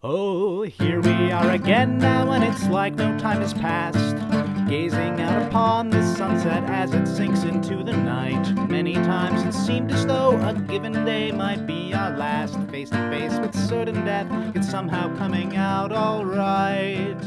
Oh, here we are again now, and it's like no time has passed. Gazing out upon the sunset as it sinks into the night. Many times it seemed as though a given day might be our last. Face to face with certain death, it's somehow coming out alright.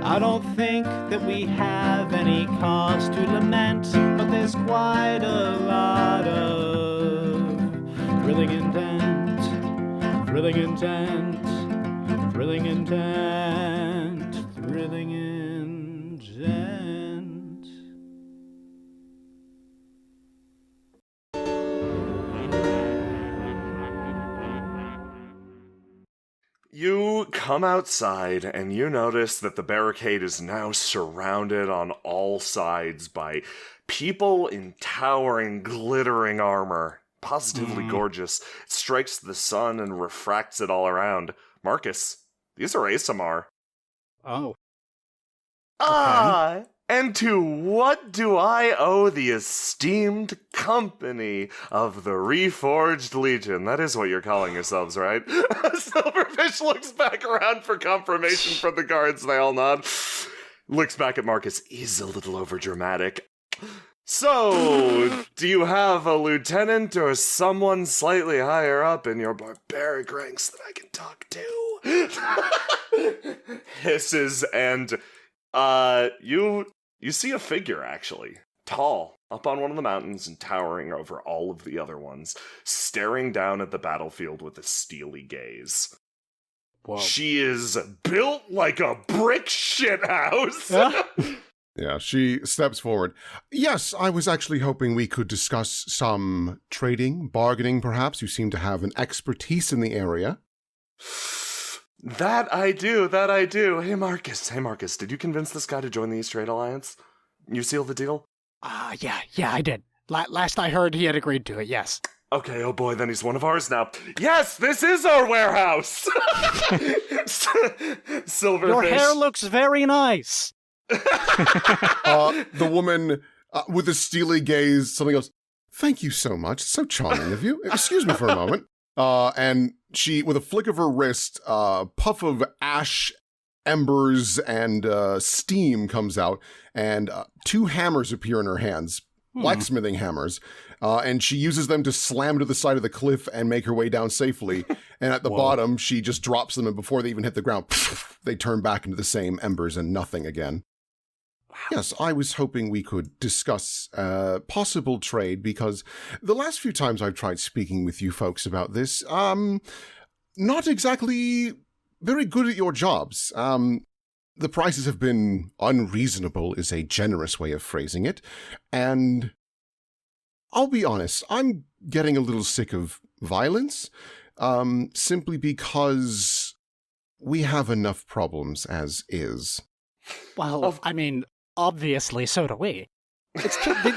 I don't think that we have any cause to lament, but there's quite a lot of thrilling intent, thrilling intent, thrilling intent, thrilling intent. You come outside and you notice that the barricade is now surrounded on all sides by people in towering, glittering armor. Positively gorgeous. It strikes the sun and refracts it all around. Marcus, these are Asamar. Oh. Ah! And to what do I owe the esteemed company of the Reforged Legion? That is what you're calling yourselves, right? Silverfish looks back around for confirmation from the guards. They all nod. Looks back at Marcus. He's a little overdramatic. So, do you have a lieutenant or someone slightly higher up in your barbaric ranks that I can talk to? Hisses and... you see a figure, actually. Tall, up on one of the mountains and towering over all of the other ones, staring down at the battlefield with a steely gaze. Whoa. She is built like a brick shithouse. Yeah, she steps forward. Yes, I was actually hoping we could discuss some trading, bargaining perhaps. You seem to have an expertise in the area. That I do. Hey Marcus, did you convince this guy to join the East Trade Alliance? You sealed the deal? Yeah, I did. Last I heard, he had agreed to it, yes. Okay, oh boy, then he's one of ours now. Yes, this is our warehouse! Silverfish. Your hair looks very nice. The woman with a steely gaze suddenly goes, "Thank you so much. So charming of you. Excuse me for a moment." And she, with a flick of her wrist, puff of ash, embers, and steam comes out, and two hammers appear in her hands, blacksmithing hammers, and she uses them to slam to the side of the cliff and make her way down safely. And at the bottom, she just drops them, and before they even hit the ground, they turn back into the same embers and nothing again. Wow. Yes, I was hoping we could discuss possible trade, because the last few times I've tried speaking with you folks about this, not exactly very good at your jobs. The prices have been unreasonable is a generous way of phrasing it, and I'll be honest, I'm getting a little sick of violence, simply because we have enough problems as is. Well, I mean, obviously, so do we.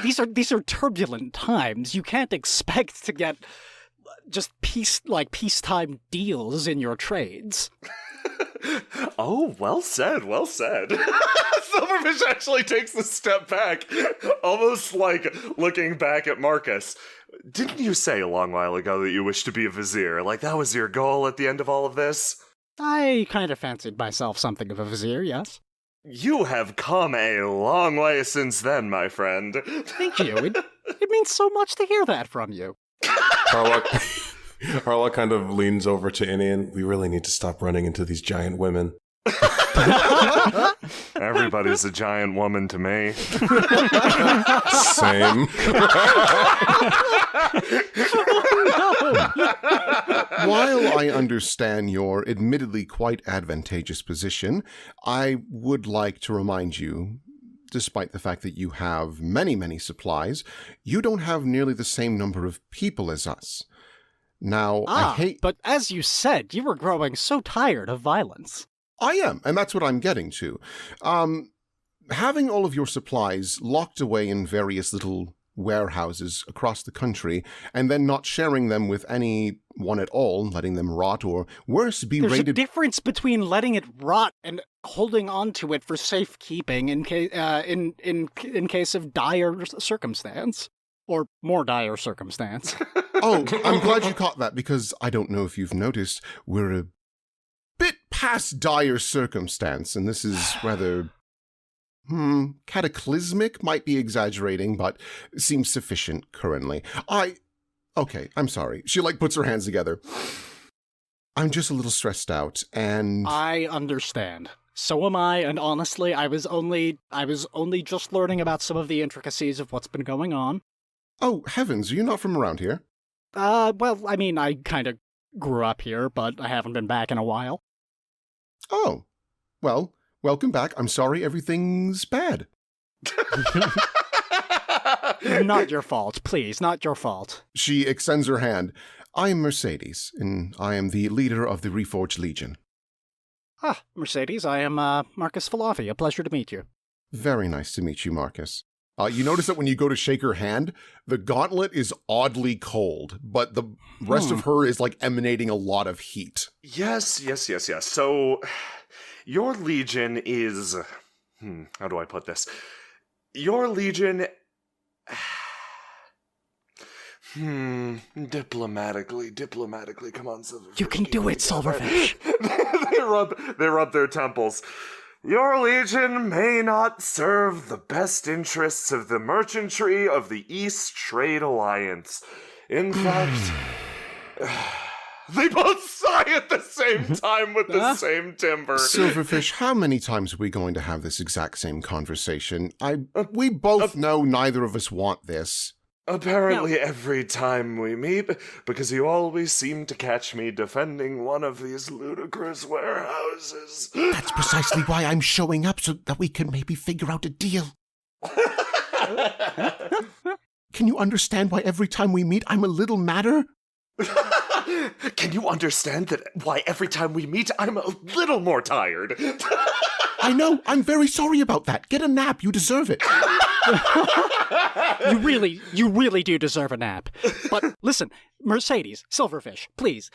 These are turbulent times. You can't expect to get just peacetime deals in your trades. Oh, well said. Silverfish actually takes a step back, almost like looking back at Marcus. Didn't you say a long while ago that you wished to be a vizier? Like, that was your goal at the end of all of this? I kind of fancied myself something of a vizier, yes. You have come a long way since then, my friend. Thank you. It means so much to hear that from you. Harlock kind of leans over to Inian. We really need to stop running into these giant women. Everybody's a giant woman to me. Same. While I understand your admittedly quite advantageous position, I would like to remind you, despite the fact that you have many, many supplies, you don't have nearly the same number of people as us. Now, I hate... But as you said, you were growing so tired of violence. I am, and that's what I'm getting to. Having all of your supplies locked away in various little warehouses across the country, and then not sharing them with anyone at all, letting them rot, or worse, be There's raided... There's a difference between letting it rot and holding on to it for safekeeping in case of dire circumstance. Or more dire circumstance. Oh, I'm glad you caught that, because I don't know if you've noticed, we're a bit past dire circumstance, and this is rather cataclysmic, might be exaggerating, but seems sufficient currently. Okay, I'm sorry. She, puts her hands together. I'm just a little stressed out, and... I understand. So am I, and honestly, I was only just learning about some of the intricacies of what's been going on. Oh, heavens, are you not from around here? Well, I mean, I kind of grew up here, but I haven't been back in a while. Oh, well, welcome back. I'm sorry everything's bad. Not your fault, please, not your fault. She extends her hand. I am Mercedes, and I am the leader of the Reforged Legion. Ah, Mercedes, I am Marcus Falafi. A pleasure to meet you. Very nice to meet you, Marcus. You notice that when you go to shake her hand, the gauntlet is oddly cold, but the rest of her is emanating a lot of heat. Yes. So, your legion is... how do I put this? Your legion... Diplomatically, come on, Silverfish. You can do it, Silverfish. they rub their temples. Your legion may not serve the best interests of the merchantry of the East Trade Alliance. In fact, they both sigh at the same time with the same timbre. Silverfish, how many times are we going to have this exact same conversation? We both know neither of us want this. Apparently every time we meet, because you always seem to catch me defending one of these ludicrous warehouses. That's precisely why I'm showing up, so that we can maybe figure out a deal. Can you understand why every time we meet I'm a little madder? Can you understand why every time we meet I'm a little more tired? I know, I'm very sorry about that. Get a nap, you deserve it. You really do deserve a nap. But listen, Mercedes, Silverfish, please.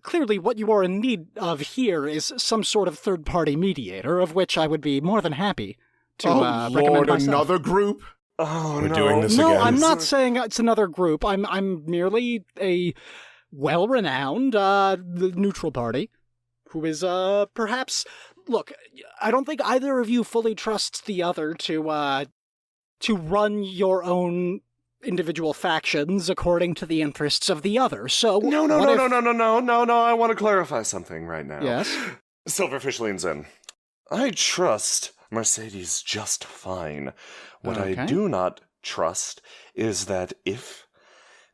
Clearly what you are in need of here is some sort of third-party mediator, of which I would be more than happy to recommend Lord, myself. Another group? Oh, We're doing this again. No, I'm not saying it's another group. I'm merely a well-renowned the neutral party who is perhaps... Look, I don't think either of you fully trusts the other to run your own individual factions according to the interests of the other. So No, I want to clarify something right now. Yes? Silverfish leans in. I trust Mercedes just fine. What I do not trust is that if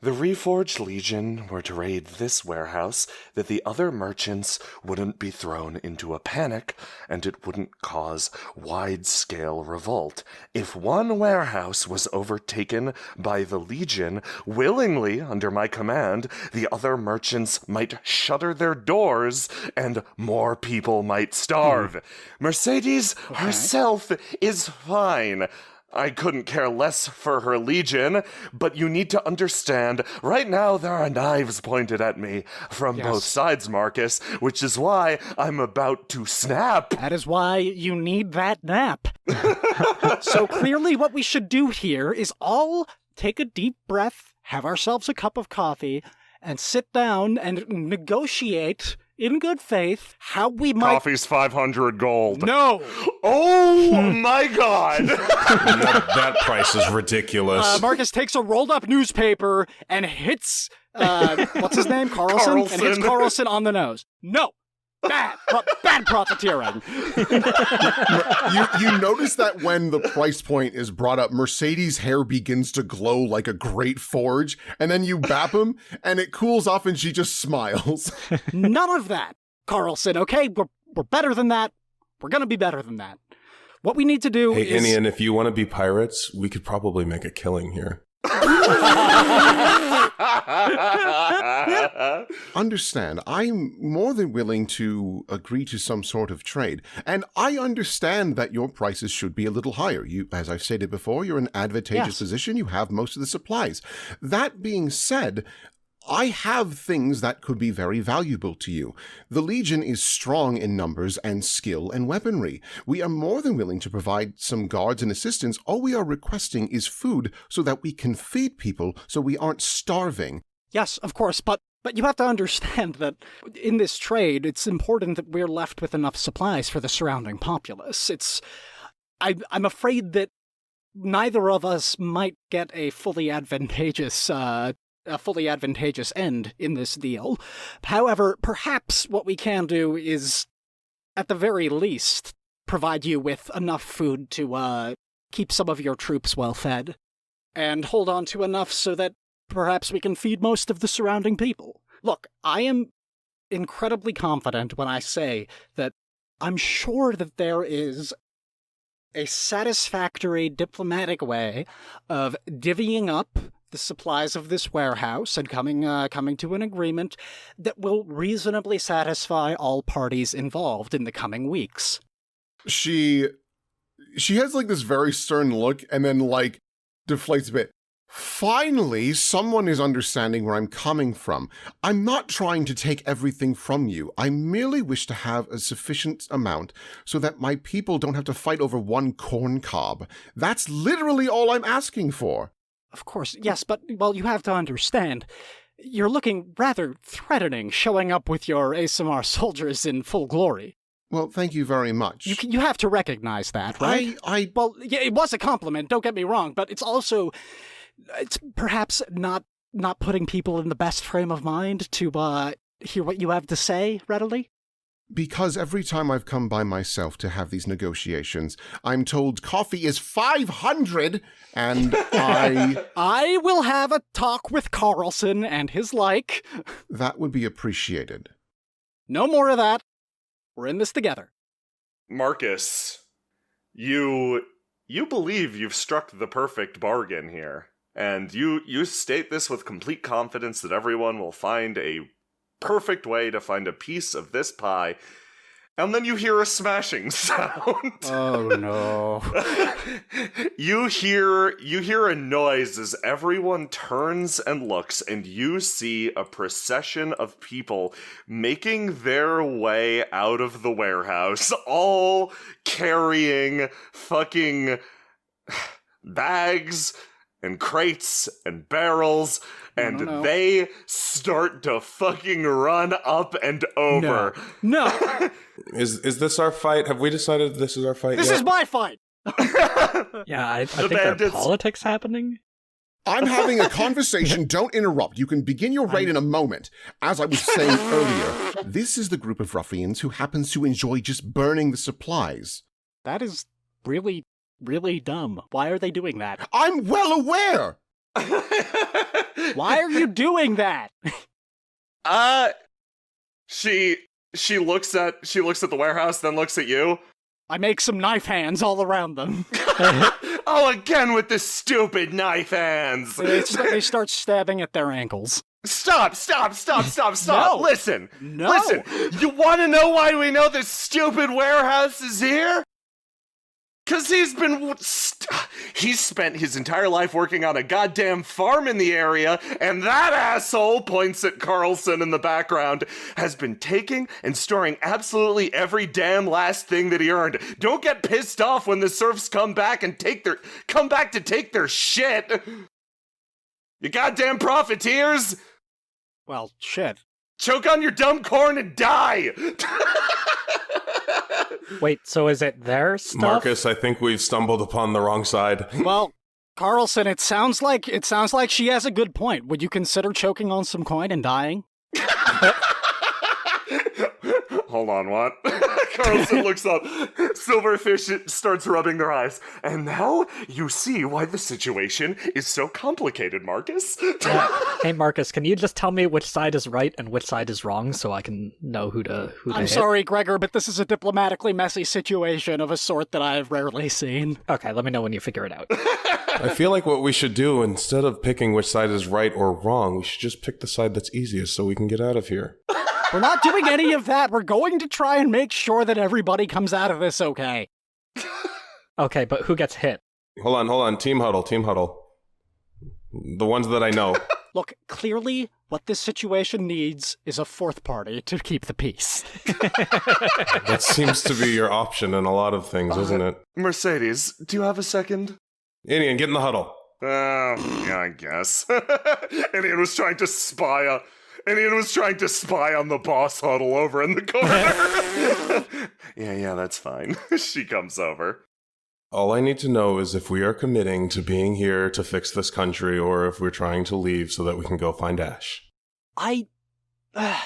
the Reforged Legion were to raid this warehouse, that the other merchants wouldn't be thrown into a panic, and it wouldn't cause wide-scale revolt. If one warehouse was overtaken by the Legion, willingly under my command, the other merchants might shutter their doors, and more people might starve. Mercedes herself is fine. I couldn't care less for her legion, but you need to understand, right now there are knives pointed at me from both sides, Marcus, which is why I'm about to snap. That is why you need that nap. So clearly what we should do here is all take a deep breath, have ourselves a cup of coffee, and sit down and negotiate in good faith how we might... Coffee's 500 gold. No! Oh my god! that price is ridiculous. Marcus takes a rolled up newspaper and hits, what's his name? Carlson? And hits Carlson on the nose. No! Bad profiteering. You notice that when the price point is brought up, Mercedes' hair begins to glow like a great forge, and then you bap him, and it cools off, and she just smiles. None of that, Carlson, okay? We're better than that. We're gonna be better than that. What we need to do is... Hey, Inian, if you want to be pirates, we could probably make a killing here. Understand, I'm more than willing to agree to some sort of trade, and I understand that your prices should be a little higher. You, as I've stated before, you're in an advantageous position, you have most of the supplies. That being said, I have things that could be very valuable to you. The Legion is strong in numbers and skill and weaponry. We are more than willing to provide some guards and assistance. All we are requesting is food so that we can feed people so we aren't starving. Yes, of course, but But you have to understand that in this trade, it's important that we're left with enough supplies for the surrounding populace. I'm afraid that neither of us might get a fully advantageous end in this deal. However, perhaps what we can do is, at the very least, provide you with enough food to keep some of your troops well fed, and hold on to enough so that perhaps we can feed most of the surrounding people. Look, I am incredibly confident when I say that I'm sure that there is a satisfactory diplomatic way of divvying up the supplies of this warehouse and coming to an agreement that will reasonably satisfy all parties involved in the coming weeks. She has like this very stern look and then like deflates a bit. Finally, someone is understanding where I'm coming from. I'm not trying to take everything from you. I merely wish to have a sufficient amount so that my people don't have to fight over one corn cob. That's literally all I'm asking for. Of course, yes, but, well, you have to understand, you're looking rather threatening showing up with your ASMR soldiers in full glory. Well, thank you very much. You have to recognize that, right? Well, yeah, it was a compliment, don't get me wrong, but it's also... It's perhaps not putting people in the best frame of mind to hear what you have to say readily? Because every time I've come by myself to have these negotiations, I'm told coffee is 500, and I will have a talk with Carlson and his like. That would be appreciated. No more of that. We're in this together. Marcus, you believe you've struck the perfect bargain here. And you state this with complete confidence that everyone will find a perfect way to find a piece of this pie. And then you hear a smashing sound. Oh no. You hear a noise as everyone turns and looks, and you see a procession of people making their way out of the warehouse, all carrying fucking bags and crates and barrels, and No. they start to fucking run up and over. No. Is this our fight? Have we decided this is our fight This yet? is my fight. Yeah, I think there are bandits- politics happening. I'm having a conversation. Don't interrupt. You can begin your raid in a moment. As I was saying earlier, this is the group of ruffians who happens to enjoy just burning the supplies. That is really, really dumb. Why are they doing that? I'm well aware! Why are you doing that? She looks at the warehouse, then looks at you. I make some knife hands all around them. Oh, again with the stupid knife hands. They start stabbing at their ankles. Stop. No. Listen. No. Listen. You want to know why we know this stupid warehouse is here? Because he's spent his entire life working on a goddamn farm in the area, and that asshole, points at Carlson in the background, has been taking and storing absolutely every damn last thing that he earned. Don't get pissed off when the serfs come back to take their shit. You goddamn profiteers! Well, shit. Choke on your dumb corn and die! Wait, so is it their stuff? Marcus, I think we've stumbled upon the wrong side. Well, Carlson, it sounds like she has a good point. Would you consider choking on some coin and dying? Hold on, what? Carlson looks up. Silverfish starts rubbing their eyes. And now you see why the situation is so complicated, Marcus. Hey, Marcus, can you just tell me which side is right and which side is wrong so I can know who to I'm hit? sorry, Gregor, but this is a diplomatically messy situation of a sort that I have rarely seen. Okay, let me know when you figure it out. I feel like what we should do, instead of picking which side is right or wrong, we should just pick the side that's easiest so we can get out of here. We're not doing any of that. We're going to try and make sure that everybody comes out of this okay. Okay, but who gets hit? Hold on. Team huddle. The ones that I know. Look, clearly what this situation needs is a fourth party to keep the peace. That seems to be your option in a lot of things, isn't it? Mercedes, do you have a second? Indian, get in the huddle. Yeah, I guess. Indian was trying to spy And Ian was trying to spy on the boss huddle over in the corner. Yeah, that's fine. She comes over. All I need to know is if we are committing to being here to fix this country or if we're trying to leave so that we can go find Ash. I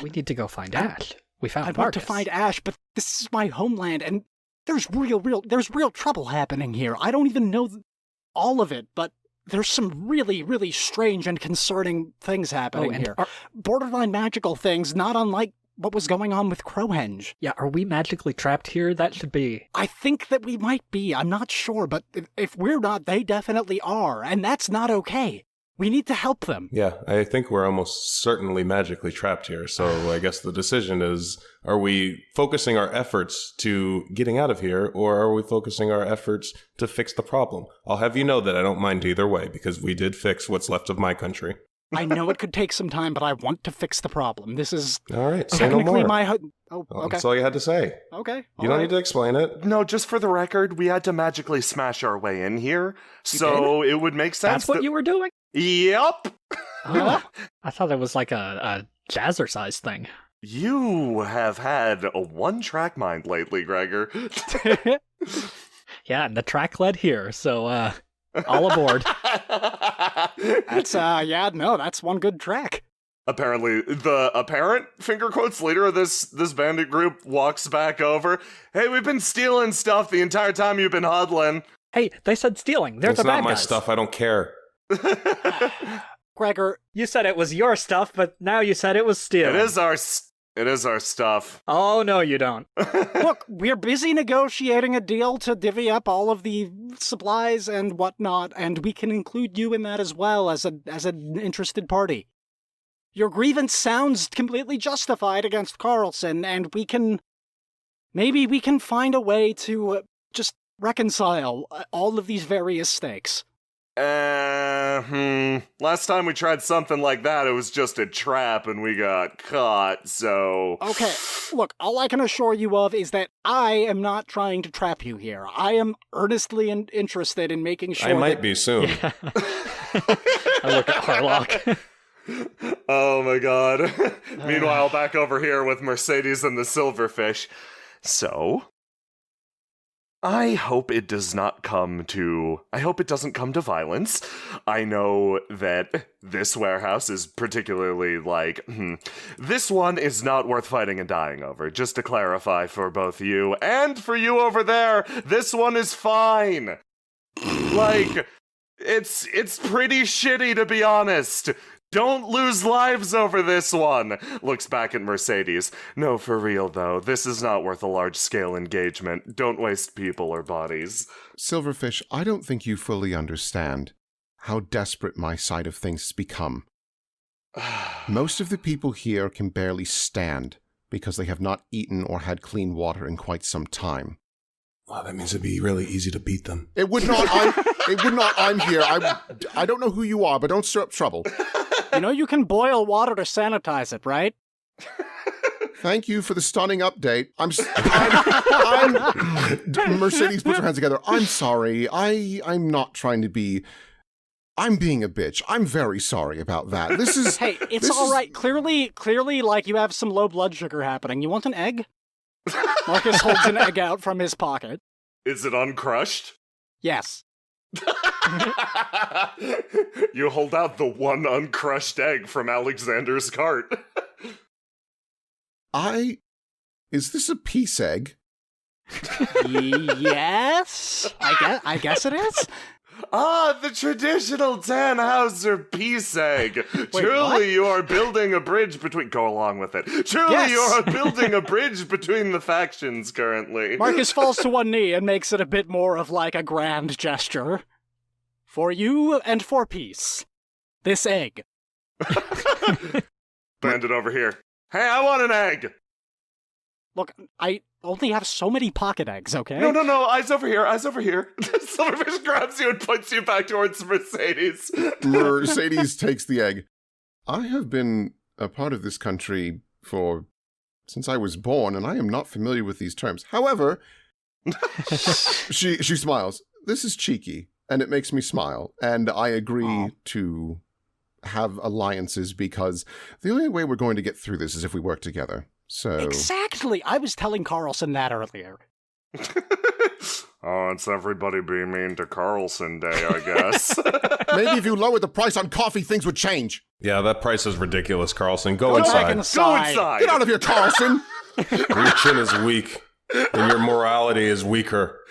We need to go find Ash. We found want Marcus. to find Ash, but this is my homeland, and there's real trouble happening here. I don't even know all of it, but there's some really, really strange and concerning things happening and here. Borderline magical things, not unlike what was going on with Crowhenge. Yeah, are we magically trapped here? That should be... I think that we might be. I'm not sure, but if we're not, they definitely are, and that's not okay. We need to help them. Yeah, I think we're almost certainly magically trapped here. So I guess the decision is, are we focusing our efforts to getting out of here, or are we focusing our efforts to fix the problem? I'll have you know that I don't mind either way, because we did fix what's left of my country. I know it could take some time, but I want to fix the problem. This is All right, say no technically more. my... Oh, okay. That's all you had to say. Okay. You don't need to explain it. No, just for the record, we had to magically smash our way in here, so it would make sense. That's what you were doing? Yep. Oh, I thought it was like a jazzercise thing. You have had a one-track mind lately, Gregor. Yeah, and the track led here, so all aboard. That's, that's one good track. Apparently, the apparent, finger quotes, leader of this bandit group walks back over. Hey, we've been stealing stuff the entire time you've been huddling. Hey, they said stealing. They're It's the not bad my guys. stuff. I don't care. Gregor, You said it was your stuff, but now you said it was stealing. It is our stuff. Oh, no, you don't. look, we're busy negotiating a deal to divvy up all of the supplies and whatnot, and we can include you in that as well as an interested party. Your grievance sounds completely justified against Carlson, and maybe we can find a way to just reconcile all of these various stakes. Last time we tried something like that, it was just a trap and we got caught, so... Okay, look, all I can assure you of is that I am not trying to trap you here. I am earnestly interested in making sure I might be soon. Yeah. I look at Harlock. Oh my god. Meanwhile, back over here with Mercedes and the Silverfish. So... I hope it doesn't come to violence. I know that this warehouse is particularly this one is not worth fighting and dying over. Just to clarify for both you and for you over there, this one is fine. It's pretty shitty to be honest. Don't lose lives over this one. Looks back at Mercedes. No, for real though, this is not worth a large-scale engagement. Don't waste people or bodies. Silverfish, I don't think you fully understand how desperate my side of things has become. Most of the people here can barely stand because they have not eaten or had clean water in quite some time. Wow, that means it'd be really easy to beat them. It would not. I'm here. I don't know who you are, but don't stir up trouble. You know you can boil water to sanitize it, right? Thank you for the stunning update. I'm Mercedes puts her hands together. I'm sorry. I'm not trying to be... I'm being a bitch. I'm very sorry about that. This is... Hey, it's all right. Clearly, you have some low blood sugar happening. You want an egg? Marcus holds an egg out from his pocket. Is it uncrushed? Yes. You hold out the one uncrushed egg from Alexander's cart. Is this a peace egg? Yes. I guess it is. Ah, the traditional Tannhauser peace egg. Truly, what? you are building a bridge between... Go along with it. Truly, Yes. you are building a bridge between the factions currently. Marcus falls to one knee and makes it a bit more of like a grand gesture. For you and for peace. This egg. Bandit over here. Hey, I want an egg! Look, I only have so many pocket eggs, okay? No, eyes over here, eyes over here. Silverfish grabs you and points you back towards Mercedes. Mercedes takes the egg. I have been a part of this country since I was born, and I am not familiar with these terms. However, she smiles. This is cheeky, and it makes me smile, and I agree to have alliances because the only way we're going to get through this is if we work together. So Exactly. I was telling Carlson that earlier. Oh, it's everybody be mean to Carlson Day, I guess. maybe if you lowered the price on coffee, things would change. Yeah, that price is ridiculous, Carlson. Go Go back inside. in the Go side. inside! Get out of here, Carlson! Your chin is weak, and your morality is weaker.